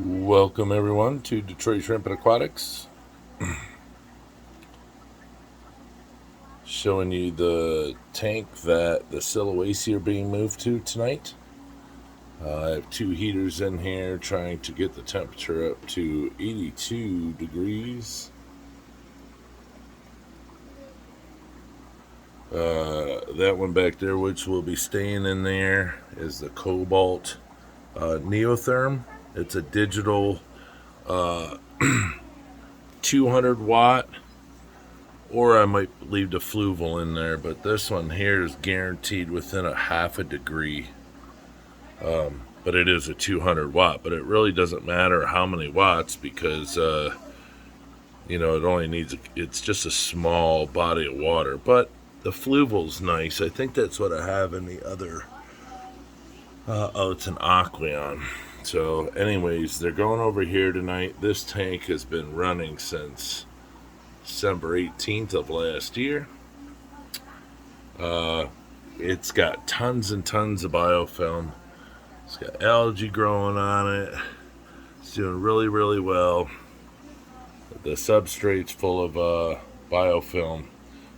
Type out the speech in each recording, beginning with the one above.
Welcome everyone to Detroit Shrimp and Aquatics. Showing you the tank that the Sulawesi are being moved to tonight. I have two heaters in here trying to get the temperature up to 82 degrees. That one back there, which will be staying in there, is the Cobalt Neotherm. It's a digital 200 watt, or I might leave the fluval in there, but this one here is guaranteed within a half a degree. But it is a 200 watt, but it really doesn't matter how many watts because it only needs it's just a small body of water. But the fluval's nice. I think that's what I have in the other. It's an Aqueon. So, anyways, they're going over here tonight. This tank has been running since December 18th of last year. It's got tons and tons of biofilm. It's got algae growing on it. It's doing really, really well. The substrate's full of biofilm.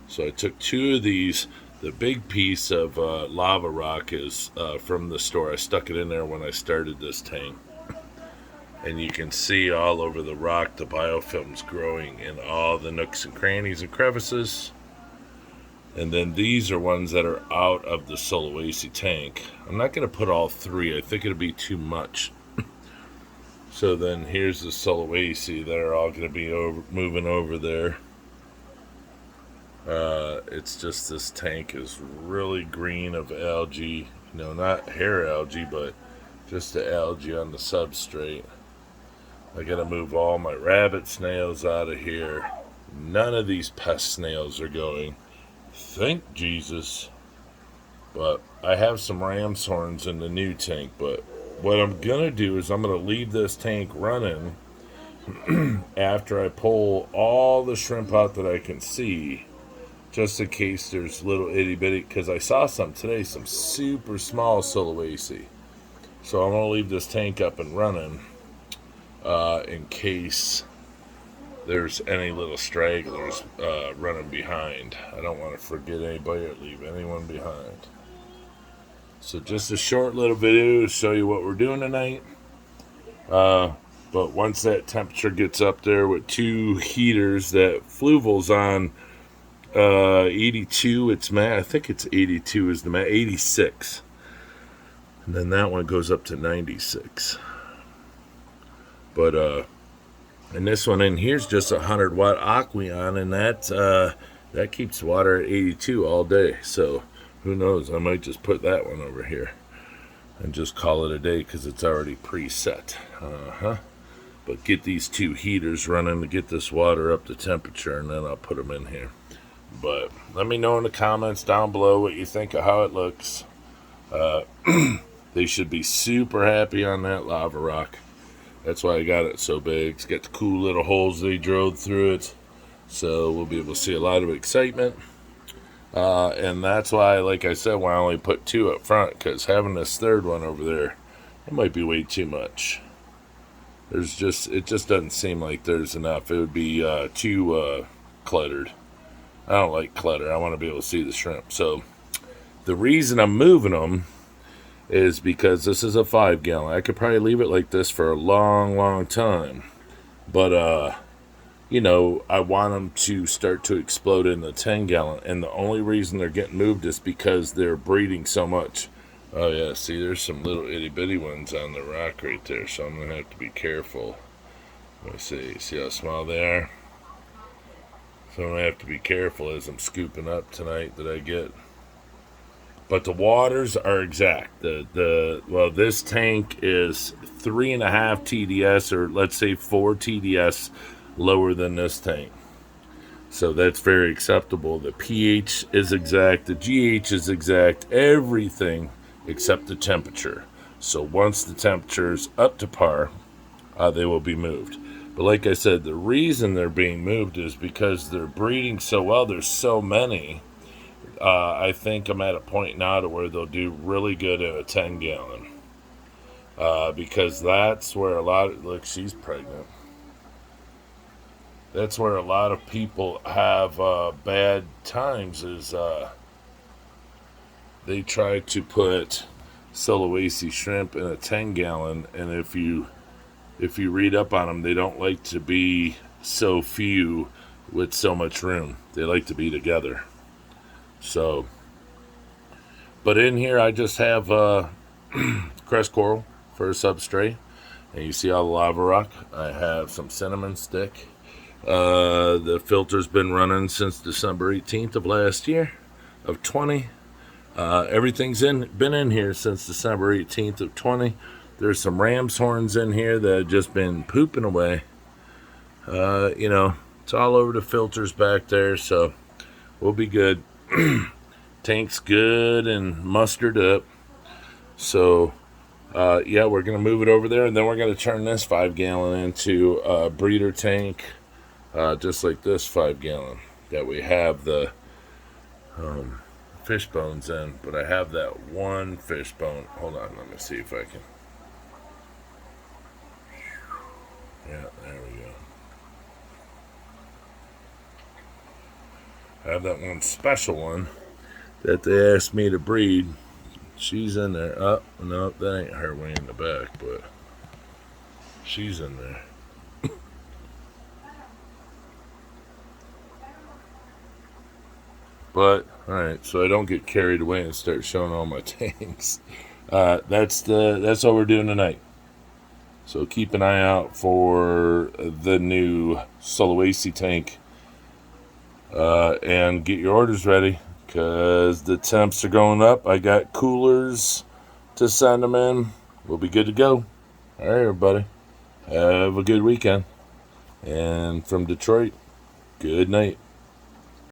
So I took two of these. The big piece of lava rock is from the store. I stuck it in there when I started this tank. And you can see all over the rock the biofilm's growing in all the nooks and crannies and crevices. And then these are ones that are out of the Sulawesi tank. I'm not going to put all three. I think it'll be too much. So then here's the Sulawesi that are all going to be moving over there. It's just this tank is really green of algae. Not hair algae, but just the algae on the substrate. I gotta move all my rabbit snails out of here. None of these pest snails are going. Thank Jesus. But I have some ram's horns in the new tank. But what I'm gonna do is I'm gonna leave this tank running after I pull all the shrimp out that I can see, just in case there's little itty bitty, because I saw some today, some super small Sulawesi. So I'm gonna leave this tank up and running in case there's any little stragglers running behind. I don't want to forget anybody or leave anyone behind. So just a short little video to show you what we're doing tonight. But once that temperature gets up there with two heaters, that fluval's on 82, it's I think it's 82 is the 86. And then that one goes up to 96. But and this one in here's just a 100 watt Aqueon, and that keeps water at 82 all day. So who knows? I might just put that one over here and just call it a day because it's already preset. But get these two heaters running to get this water up to temperature, and then I'll put them in here. But let me know in the comments down below what you think of how it looks. They should be super happy on that lava rock. That's why I got it so big. It's got the cool little holes they drilled through it. So we'll be able to see a lot of excitement. And that's why, like I said, why I only put two up front. Because having this third one over there, it might be way too much. It just doesn't seem like there's enough. It would be too cluttered. I don't like clutter. I want to be able to see the shrimp. So the reason I'm moving them is because this is a 5 gallon. I could probably leave it like this for a long, long time. But, I want them to start to explode in the 10 gallon. And the only reason they're getting moved is because they're breeding so much. Oh, yeah. See, there's some little itty bitty ones on the rock right there. So I'm going to have to be careful. Let me see. See how small they are? So I'm going to have to be careful as I'm scooping up tonight that I get. But the waters are exact. This tank is 3.5 TDS, or let's say 4 TDS lower than this tank. So that's very acceptable. The pH is exact. The GH is exact. Everything except the temperature. So once the temperature is up to par, they will be moved. But like I said, the reason they're being moved is because they're breeding so well. There's so many. I think I'm at a point now to where they'll do really good in a 10 gallon. because that's where a lot of, look, she's pregnant. That's where a lot of people have bad times is they try to put Sulawesi shrimp in a 10-gallon, and if you read up on them, they don't like to be so few with so much room. They like to be together. So, but in here I just have crest coral for a substrate, and you see all the lava rock. I have some cinnamon stick. The filter's been running since December 18th of last year, of 20. Everything's been in here since December 18th of 20. There's some ram's horns in here that have just been pooping away. It's all over the filters back there, so we'll be good. Tank's good and mustered up. So, we're going to move it over there, and then we're going to turn this 5-gallon into a breeder tank, just like this 5-gallon that we have the fish bones in. But I have that one fish bone. Hold on, let me see if I can. Yeah, there we go. I have that one special one that they asked me to breed. She's in there. Oh, no, that ain't her way in the back, but she's in there. But, alright, so I don't get carried away and start showing all my tanks. That's what we're doing tonight. So keep an eye out for the new Sulawesi tank. And get your orders ready, because the temps are going up. I got coolers to send them in. We'll be good to go. All right, everybody. Have a good weekend. And from Detroit, good night.